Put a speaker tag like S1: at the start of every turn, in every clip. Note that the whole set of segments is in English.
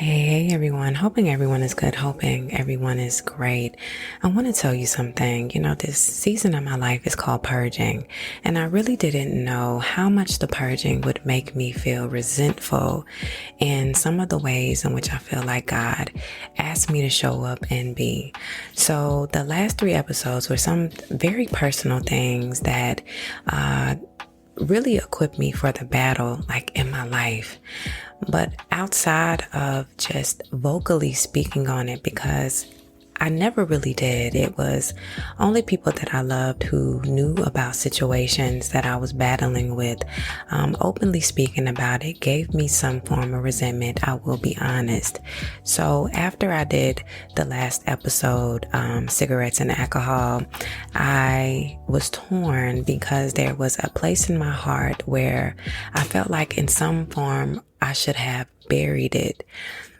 S1: Hey everyone, hoping everyone is good, hoping everyone is great. I want to tell you something. This season of my life is called Purging, and I really didn't know how much the purging would make me feel resentful in some of the ways in which I feel like God asked me to show up and be. So the last three episodes were some very personal things that really equipped me for the battle, like in my life. But outside of just vocally speaking on it, because I never really did. It was only people that I loved who knew about situations that I was battling with. Openly speaking about it gave me some form of resentment, I will be honest. So after I did the last episode, cigarettes and alcohol, I was torn because there was a place in my heart where I felt like in some form I should have buried it.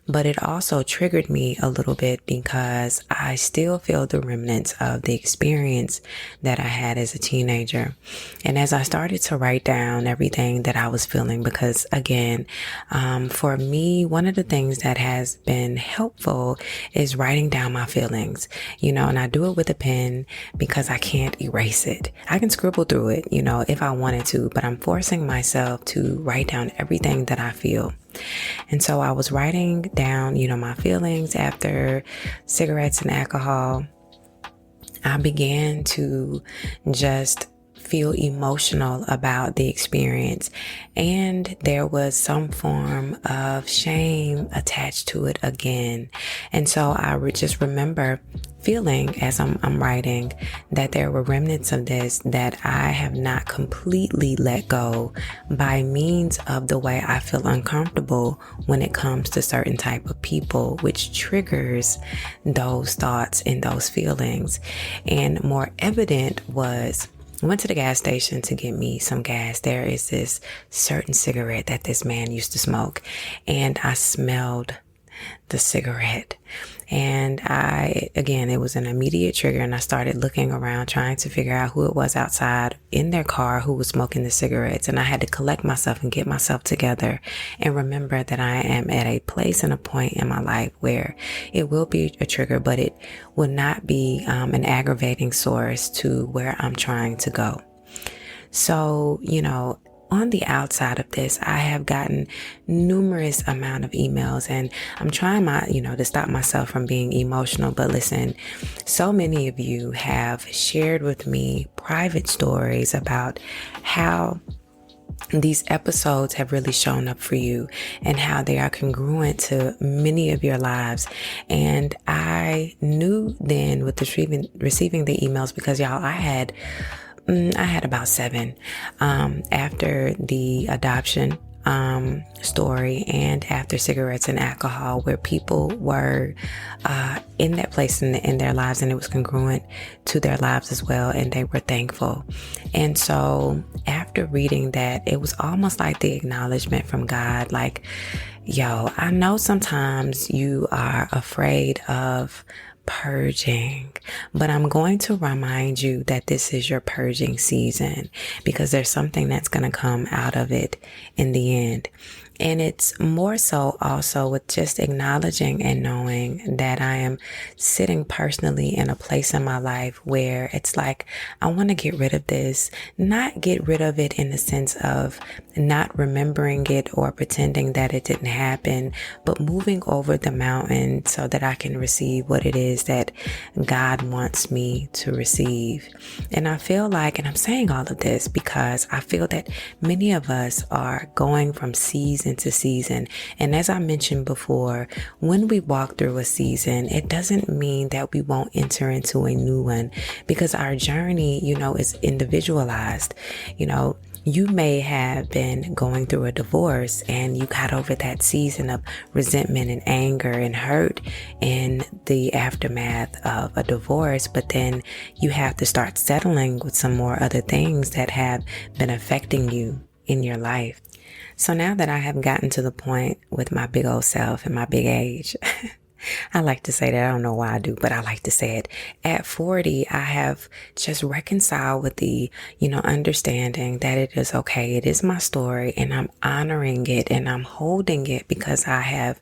S1: But it also triggered me a little bit because I still feel the remnants of the experience that I had as a teenager. And as I started to write down everything that I was feeling, because again, for me, one of the things that has been helpful is writing down my feelings, and I do it with a pen because I can't erase it. I can scribble through it, if I wanted to, but I'm forcing myself to write down everything that I feel. And so I was writing down, my feelings after cigarettes and alcohol. I began to just feel emotional about the experience, and there was some form of shame attached to it again. And so I would just remember feeling as I'm writing that there were remnants of this that I have not completely let go by means of the way I feel uncomfortable when it comes to certain type of people, which triggers those thoughts and those feelings. And more evident was I went to the gas station to get me some gas. There is this certain cigarette that this man used to smoke, and I smelled the cigarette. And it was an immediate trigger, and I started looking around trying to figure out who it was outside in their car who was smoking the cigarettes. And I had to collect myself and get myself together and remember that I am at a place and a point in my life where it will be a trigger, but it will not be an aggravating source to where I'm trying to go. So, on the outside of this, I have gotten numerous amount of emails, and I'm trying to stop myself from being emotional. But listen, so many of you have shared with me private stories about how these episodes have really shown up for you and how they are congruent to many of your lives. And I knew then with receiving the emails, because y'all, I had about 7 after the adoption story and after cigarettes and alcohol, where people were in that place in their lives, and it was congruent to their lives as well, and they were thankful. And so after reading that, it was almost like the acknowledgement from God, like, yo, I know sometimes you are afraid of purging, but I'm going to remind you that this is your purging season, because there's something that's going to come out of it in the end. And it's more so also with just acknowledging and knowing that I am sitting personally in a place in my life where it's like, I want to get rid of this, not get rid of it in the sense of not remembering it or pretending that it didn't happen, but moving over the mountain so that I can receive what it is that God wants me to receive. And I feel like, and I'm saying all of this because I feel that many of us are going from season to season. And as I mentioned before, when we walk through a season, it doesn't mean that we won't enter into a new one, because our journey, is individualized. You may have been going through a divorce and you got over that season of resentment and anger and hurt in the aftermath of a divorce, but then you have to start settling with some more other things that have been affecting you in your life. So now that I have gotten to the point with my big old self and my big age, I like to say that. I don't know why I do, but I like to say it. At 40, I have just reconciled with the, understanding that it is okay. It is my story and I'm honoring it and I'm holding it because I have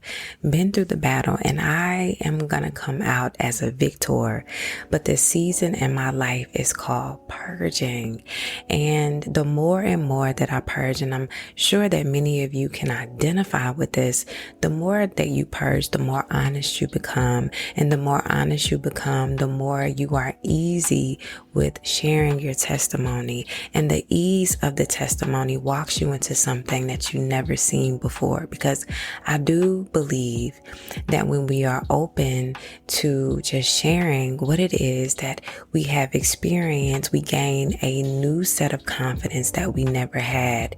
S1: been through the battle and I am going to come out as a victor. But this season in my life is called purging. And the more and more that I purge, and I'm sure that many of you can identify with this, the more that you purge, the more honest you become. And the more honest you become, the more you are easy with sharing your testimony. And the ease of the testimony walks you into something that you never seen before. Because I do believe that when we are open to just sharing what it is that we have experienced, we gain a new set of confidence that we never had.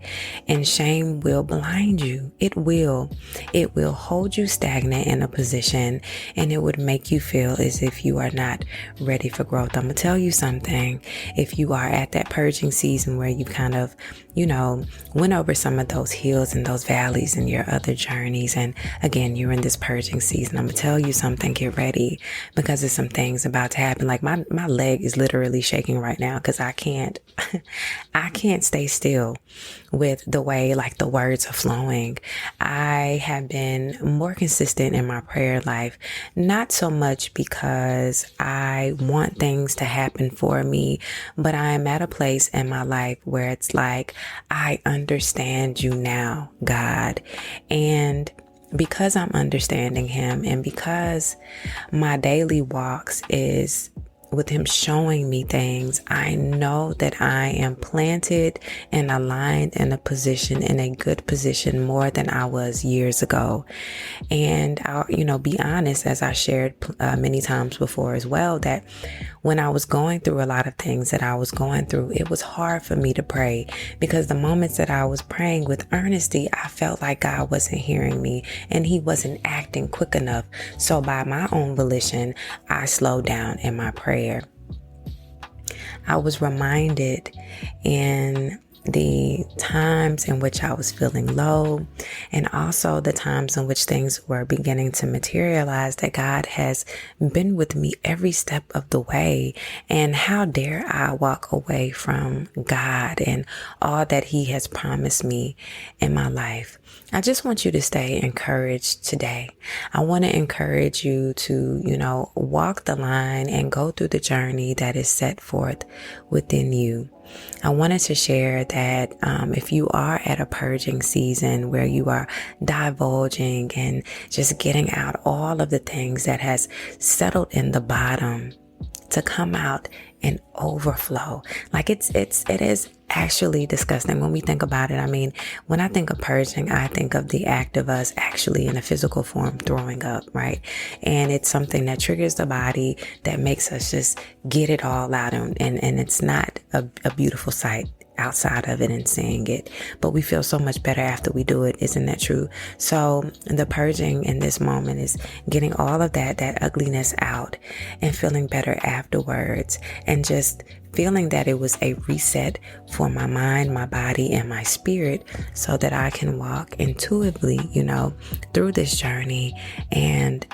S1: And shame will blind you. It will. It will hold you stagnant in a position, and it would make you feel as if you are not ready for growth. I'm going to tell you something. If you are at that purging season where you kind of, went over some of those hills and those valleys in your other journeys, and again, you're in this purging season, I'm going to tell you something. Get ready, because there's some things about to happen. Like my leg is literally shaking right now because I can't stay still with the way like the words are flowing. I have been more consistent in my prayer life, not so much because I want things to happen for me, but I am at a place in my life where it's like, I understand you now, God. And because I'm understanding him, and because my daily walks is with him showing me things, I know that I am planted and aligned in a good position more than I was years ago. And I'll, be honest, as I shared many times before as well, that when I was going through a lot of things that I was going through, it was hard for me to pray, because the moments that I was praying with earnesty, I felt like God wasn't hearing me and he wasn't acting quick enough. So by my own volition, I slowed down in my prayer. I was reminded in the times in which I was feeling low, and also the times in which things were beginning to materialize, that God has been with me every step of the way. And how dare I walk away from God and all that he has promised me in my life? I just want you to stay encouraged today. I want to encourage you to, walk the line and go through the journey that is set forth within you. I wanted to share that if you are at a purging season where you are divulging and just getting out all of the things that has settled in the bottom, to come out and overflow. Like it is actually disgusting when we think about it. I mean, when I think of purging, I think of the act of us actually in a physical form throwing up, right? And it's something that triggers the body, that makes us just get it all out. And it's not a beautiful sight outside of it and seeing it, but we feel so much better after we do it. Isn't that true? So the purging in this moment is getting all of that ugliness out and feeling better afterwards, and just feeling that it was a reset for my mind, my body, and my spirit, so that I can walk intuitively, through this journey and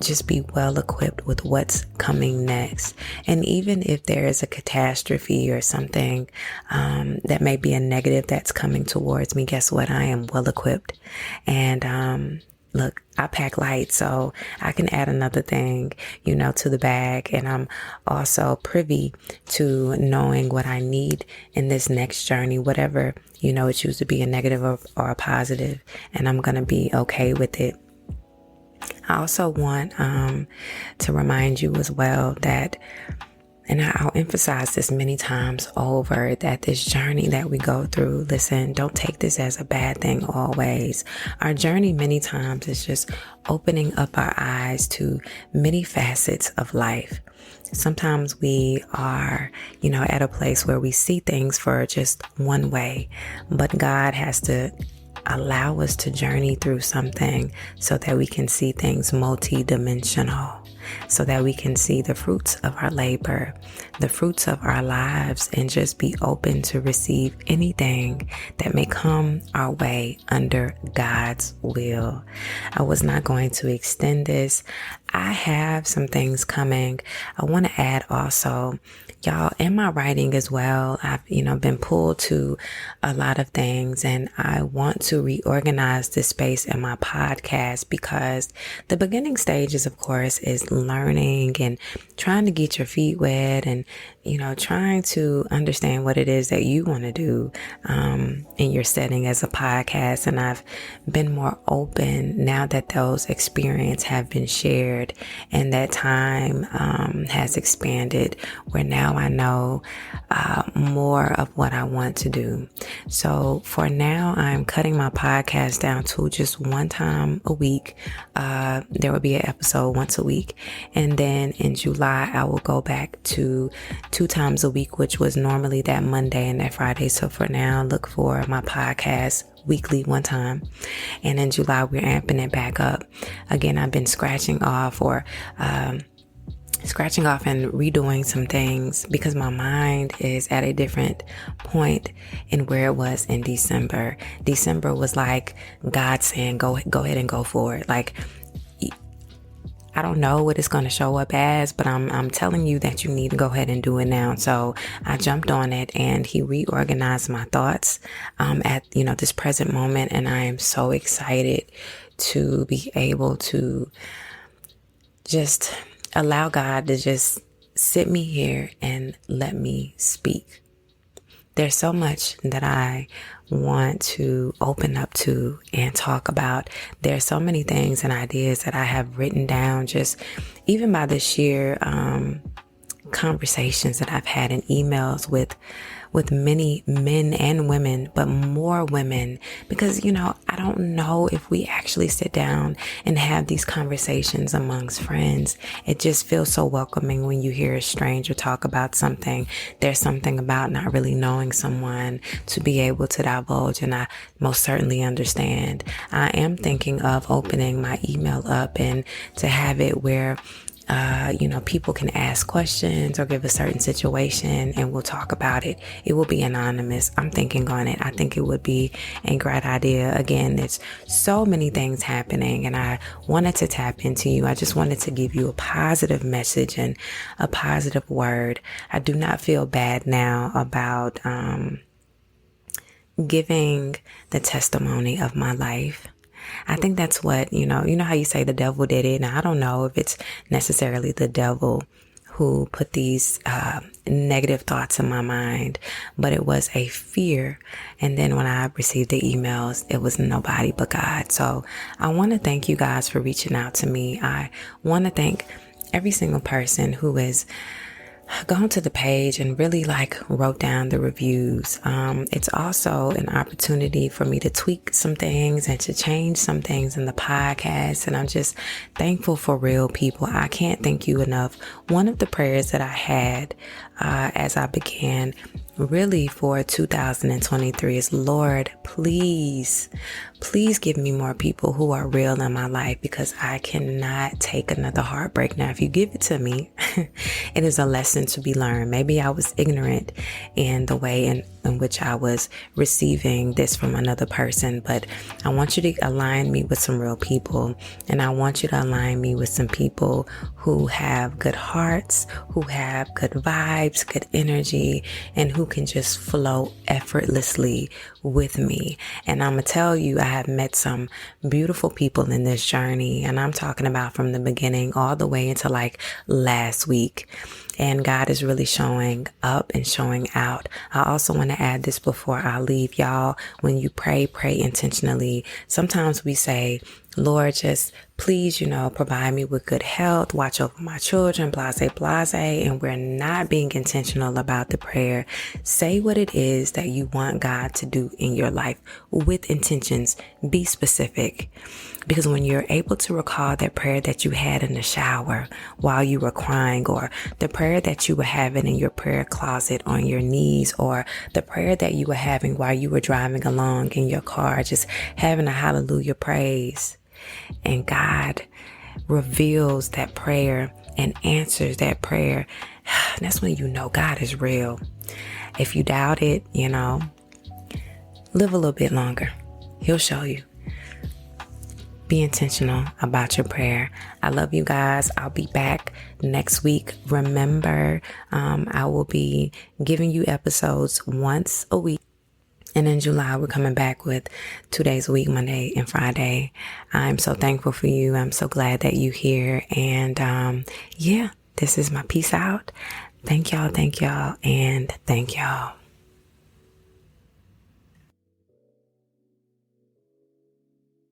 S1: just be well equipped with what's coming next. And even if there is a catastrophe or something that may be a negative that's coming towards me, guess what? I am well equipped. And look, I pack light, so I can add another thing, to the bag. And I'm also privy to knowing what I need in this next journey, whatever, it choose to be a negative or a positive, and I'm going to be okay with it. I also want to remind you as well that, and I'll emphasize this many times over, that this journey that we go through, listen, don't take this as a bad thing always. Our journey many times is just opening up our eyes to many facets of life. Sometimes we are, at a place where we see things for just one way, but God has to allow us to journey through something so that we can see things multi-dimensional, so that we can see the fruits of our labor, the fruits of our lives, and just be open to receive anything that may come our way under God's will. I was not going to extend this. I have some things coming. I want to add also, y'all, in my writing as well, I've, been pulled to a lot of things, and I want to reorganize this space in my podcast because the beginning stages, of course, is learning and trying to get your feet wet and, trying to understand what it is that you want to do in your setting as a podcast. And I've been more open now that those experiences have been shared and that time has expanded, where now I know more of what I want to do. So for now, I'm cutting my podcast down to just one time a week. There will be an episode once a week. And then in July, I will go back to 2 times a week, which was normally that Monday and that Friday. So for now, look for my podcast weekly one time. And in July, we're amping it back up. Again, I've been scratching off and redoing some things because my mind is at a different point in where it was in December. December was like God saying, go ahead and go for it. Like, I don't know what it's going to show up as, but I'm telling you that you need to go ahead and do it now. So I jumped on it, and he reorganized my thoughts at this present moment, and I am so excited to be able to just allow God to just sit me here and let me speak. There's so much that I want to open up to and talk about. There's so many things and ideas that I have written down just even by the sheer conversations that I've had in emails with many men and women, but more women, because, I don't know if we actually sit down and have these conversations amongst friends. It just feels so welcoming when you hear a stranger talk about something. There's something about not really knowing someone to be able to divulge, and I most certainly understand. I am thinking of opening my email up and to have it where people can ask questions or give a certain situation and we'll talk about it. It will be anonymous. I'm thinking on it. I think it would be a great idea. Again, there's so many things happening and I wanted to tap into you. I just wanted to give you a positive message and a positive word. I do not feel bad now about giving the testimony of my life. I think that's what, you know how you say the devil did it. Now, I don't know if it's necessarily the devil who put these negative thoughts in my mind, but it was a fear. And then when I received the emails, it was nobody but God. So I want to thank you guys for reaching out to me. I want to thank every single person who is gone to the page and really wrote down the reviews. It's also an opportunity for me to tweak some things and to change some things in the podcast. And I'm just thankful for real people. I can't thank you enough. One of the prayers that I had as I began really for 2023 is, Lord, please give me more people who are real in my life, because I cannot take another heartbreak. Now, if you give it to me, it is a lesson to be learned. Maybe I was ignorant in the way in which I was receiving this from another person, but I want you to align me with some real people, and I want you to align me with some people who have good hearts, who have good vibes, good energy, and who can just flow effortlessly with me. And I'm gonna tell you, I have met some beautiful people in this journey, and I'm talking about from the beginning all the way into last week. And God is really showing up and showing out. I also want to add this before I leave, y'all. When you pray intentionally. Sometimes we say, Lord, just please, provide me with good health, watch over my children, blase, and we're not being intentional about the prayer. Say what it is that you want God to do in your life with intentions. Be specific. Because when you're able to recall that prayer that you had in the shower while you were crying, or the prayer that you were having in your prayer closet on your knees, or the prayer that you were having while you were driving along in your car, just having a hallelujah praise, and God reveals that prayer and answers that prayer, that's when you know God is real. If you doubt it, live a little bit longer. He'll show you. be intentional about your prayer. I love you guys. I'll be back next week. Remember, I will be giving you episodes once a week. And in July, we're coming back with 2 days a week, Monday and Friday. I'm so thankful for you. I'm so glad that you're here. And yeah, this is my peace out. Thank y'all, and thank y'all.